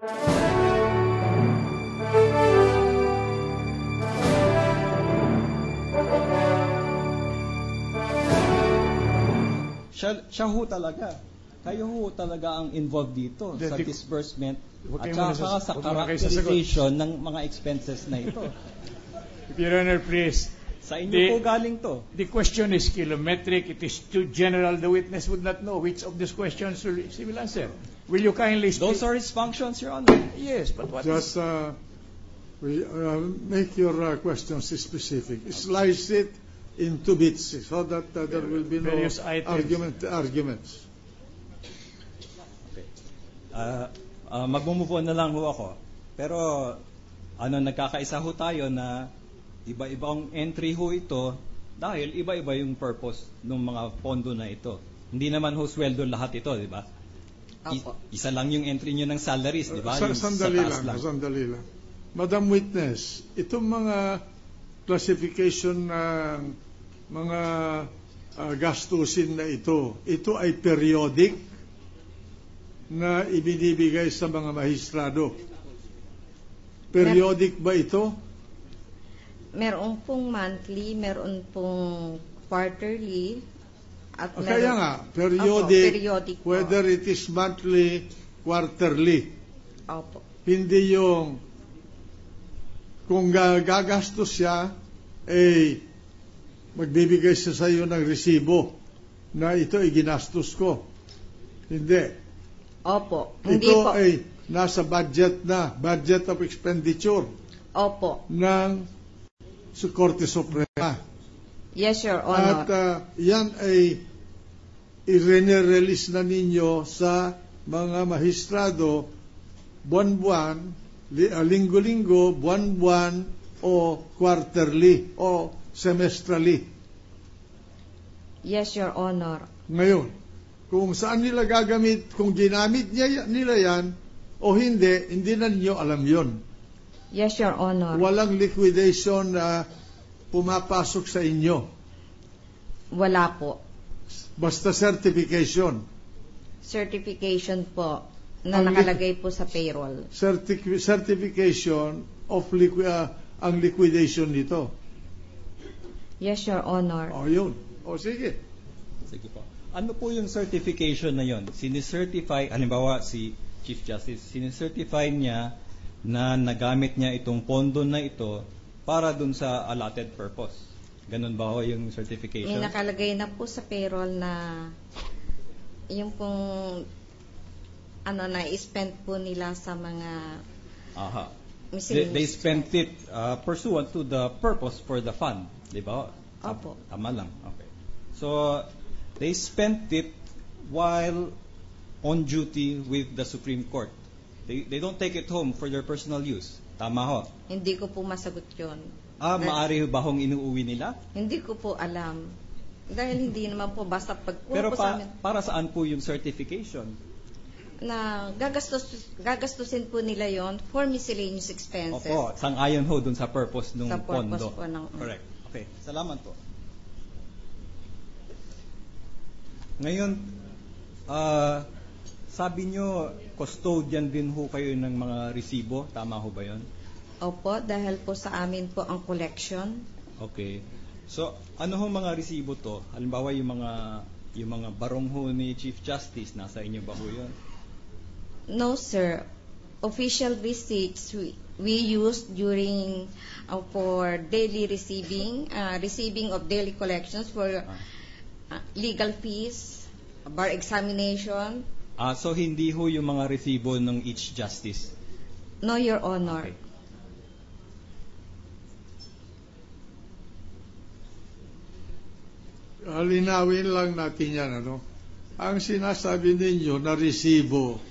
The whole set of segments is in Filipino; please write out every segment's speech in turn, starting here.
Siya ho talaga. Kayo ho talaga ang involved dito sa disbursement at saka sa characterization ng mga expenses na ito. Your Honor, please. Sa inyo po galing to. The question is kilometric. It is too general. The witness would not know which of these questions he will answer. Will you kindly speak? Those are his functions, Your Honor. Yes, but what Just make your questions specific. Slice it into bits so that there will be no arguments. Okay. Mag-move on na lang ho ako. Pero nagkakaisa ho tayo na iba-ibang entry ho ito dahil iba-iba yung purpose ng mga pondo na ito. Hindi naman ho sweldo lahat ito, di ba? Isa lang yung entry nyo ng salaries, di ba? Sandali lang. Madam Witness, itong mga classification ng mga gastusin na ito ay periodic na ibinibigay sa mga mahistrado. Periodic ba ito? Meron pong monthly, meron pong quarterly, at kaya nga, periodic, whether it is monthly, quarterly. Opo. Hindi yung kung gagastos siya, magbibigay siya sa iyo ng resibo na ito ay ginastos ko. Hindi. Opo. Hindi ito po. Ay nasa budget of expenditure. Opo. Ng sa Korte Suprema. Yes, Your Honor. At yan ay i-release na ninyo sa mga mahistrado buwan-buwan, linggo-linggo, buwan-buwan, o quarterly, o semestrally. Yes, Your Honor. Ngayon, kung saan nila gagamit, kung ginamit nila yan, o hindi na ninyo alam yon. Yes, Your Honor. Walang liquidation na pumapasok sa inyo. Wala po. Basta certification. Certification po na nakalagay po sa payroll. Certification of ang liquidation nito. Yes, Your Honor. Yun. Sige. Sige po. Ano po yung certification na yon? Sinicertify, halimbawa si Chief Justice, sinicertify niya na nagamit niya itong pondo na ito para dun sa allotted purpose. Ganun ba ho yung certification? Yung nakalagay na po sa payroll na yung pong na-spend po nila sa mga They spent it pursuant to the purpose for the fund. Di ba? Opo. Tama lang. Okay. So, they spent it while on duty with the Supreme Court. They don't take it home for their personal use. Tama ho? Hindi ko po masagot yun. Maari ba hong inuuwi nila? Hindi ko po alam. Dahil hindi naman po basta pagkuha Pero po sa amin. Para saan po yung certification? Na gagastusin po nila yon for miscellaneous expenses. Opo, sang-ayon ho dun sa purpose ng sa purpose pondo. Po ng, Correct. Okay, salamat po. Ngayon, sabi nyo, custodian din ho kayo ng mga resibo. Tama ho ba yun? Opo, dahil po sa amin po ang collection. Okay. So, ano ho mga resibo to? Halimbawa, yung mga barong ho ni Chief Justice, nasa inyo ba ho yun? No, sir. Official receipts we used during for daily receiving of daily collections for legal fees, bar examination. So hindi ho yung mga resibo ng each justice? No, Your Honor. Okay. Linawin lang natin yan, Ang sinasabi ninyo na resibo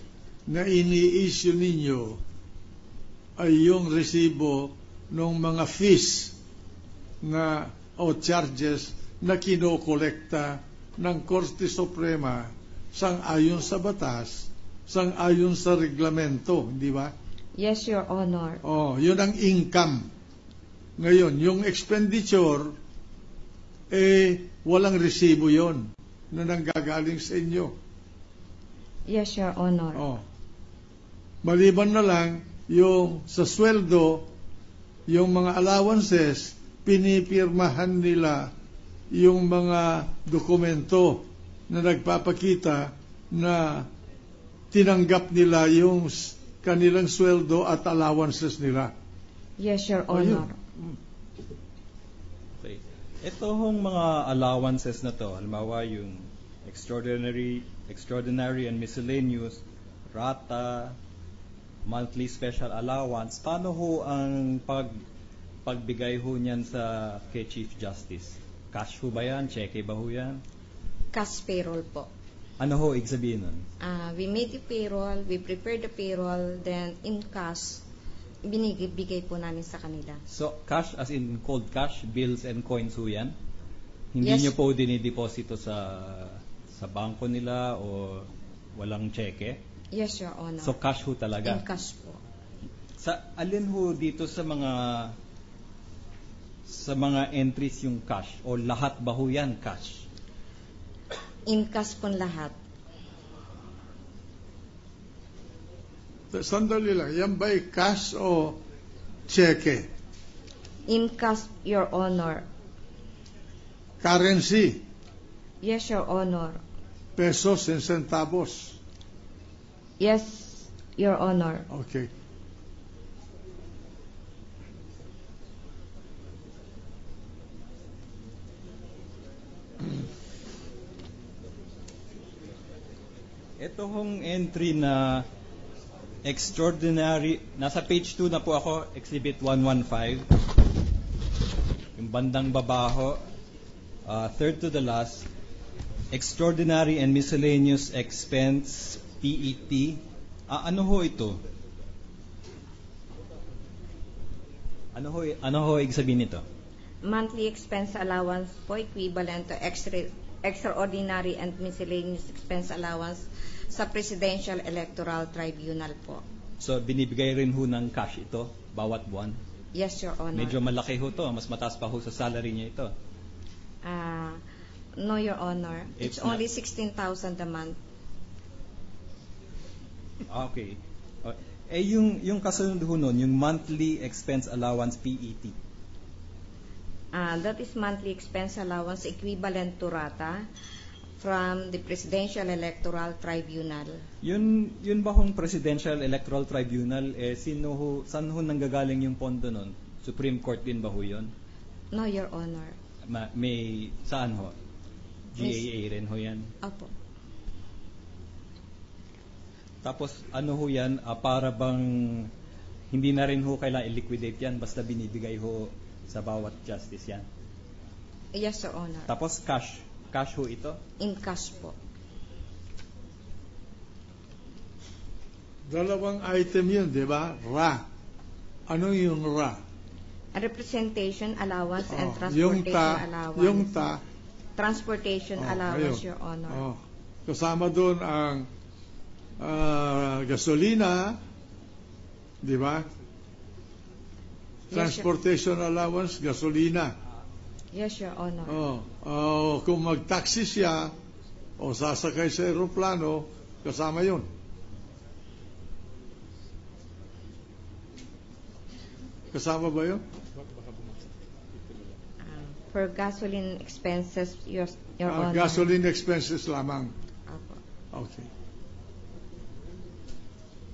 na ini-issue ninyo ay yung resibo ng mga fees na o charges na kinokolekta ng Korte Suprema sang-ayon sa batas, sang-ayon sa reglamento, di ba? Yes, Your Honor. Yun ang income. Ngayon, yung expenditure, walang resibo yon na nanggagaling sa inyo. Yes, Your Honor. Maliban na lang yung sa sweldo, yung mga allowances, pinipirmahan nila yung mga dokumento na nagpapakita na tinanggap nila yung kanilang sweldo at allowances nila. Yes, Your O, yun. Honor. Okay. Ito hong mga allowances na to, halimbawa yung extraordinary and miscellaneous, rata, monthly special allowance, paano ho ang pagbigay ho niyan sa kay Chief Justice? Cash ho ba yan? Cheque ba ho yan? Cash payroll po. Ano ho ibig sabihin nun? We made the payroll, we prepared the payroll, then in cash, binibigay po namin sa kanila. So, cash as in cold cash, bills and coins ho yan? Hindi Yes. niyo po dinideposito sa bangko nila o walang cheque? Yes, Your Honor. So, cash ho talaga? In cash po. Sa alin ho dito sa mga entries yung cash o lahat ba ho yan cash? In cash po lahat. Sandali lang, yan ba'y cash o cheque? In cash, Your Honor. Currency, Yes, Your Honor. pesos and centavos. Yes, Your Honor. Okay. Ito hong entry na extraordinary, nasa page 2 na po ako, Exhibit 115. Yung bandang babaho, third to the last, extraordinary and miscellaneous expense, PET. Ano ho ito? Ano ho ibig sabihin nito? Monthly expense allowance po equivalent to extraordinary and miscellaneous expense allowance sa Presidential Electoral Tribunal po. So, binibigay rin ho ng cash ito, bawat buwan? Yes, Your Honor. Medyo malaki ho to, mas mataas pa ho sa salary niya ito. No, Your Honor. It's It's not. only 16,000 a month. Okay. Yung kasunod ho nun, yung monthly expense allowance PET. That is monthly expense allowance equivalent to rata from the Presidential Electoral Tribunal. Yun ba hong Presidential Electoral Tribunal, saan ho nanggagaling yung pondo nun? Supreme Court din ba ho yun? No, Your Honor. Saan ho? GAA rin ho yan? Opo. Tapos ano ho yan, para bang hindi na rin ho kailangan i-liquidate yan, basta binibigay ho sa bawat justice yan. Yes, Your Honor. Tapos cash ho ito? In cash po. Dalawang item yun, di ba? Ra. Ano yung ra? A representation allowance and Yung transportation allowance. Yung Transportation allowance, ayun. Your Honor. Kasama doon ang gasolina, di ba? Transportation allowance, gasolina. Yes, Your Honor. Kung mag-taxi siya o sasakay sa aeroplano, kasama yun. Kasama ba yun? For gasoline expenses, Your Honor. Gasoline expenses lamang. Opo. Okay.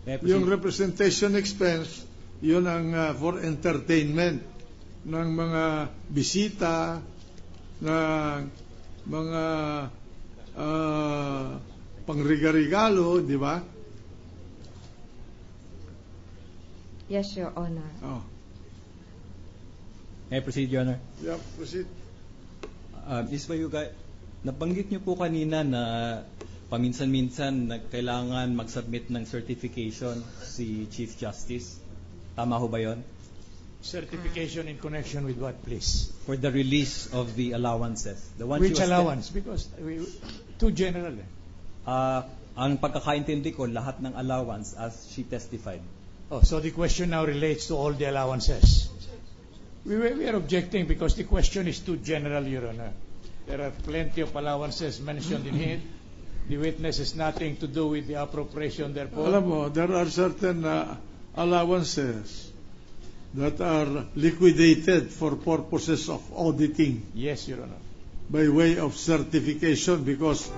May Yung proceed- representation expense, yun ang for entertainment ng mga bisita, ng mga pangregalo, di ba? Yes, Your Honor. May proceed, Your Honor. Yeah, proceed. Ms. Bayuga, nabanggit niyo po kanina na paminsan-minsan kailangan mag-submit ng certification si Chief Justice. Tama ho ba yon? Certification in connection with what, please? For the release of the allowances. The one Which she was allowance? Because too general. ang pagkakaintindi ko, lahat ng allowance as she testified. So the question now relates to all the allowances. We are objecting because the question is too general, Your Honor. There are plenty of allowances mentioned in here. The witness has nothing to do with the appropriation, therefore. Alam mo, there are certain allowances that are liquidated for purposes of auditing Yes, Your Honor. by way of certification because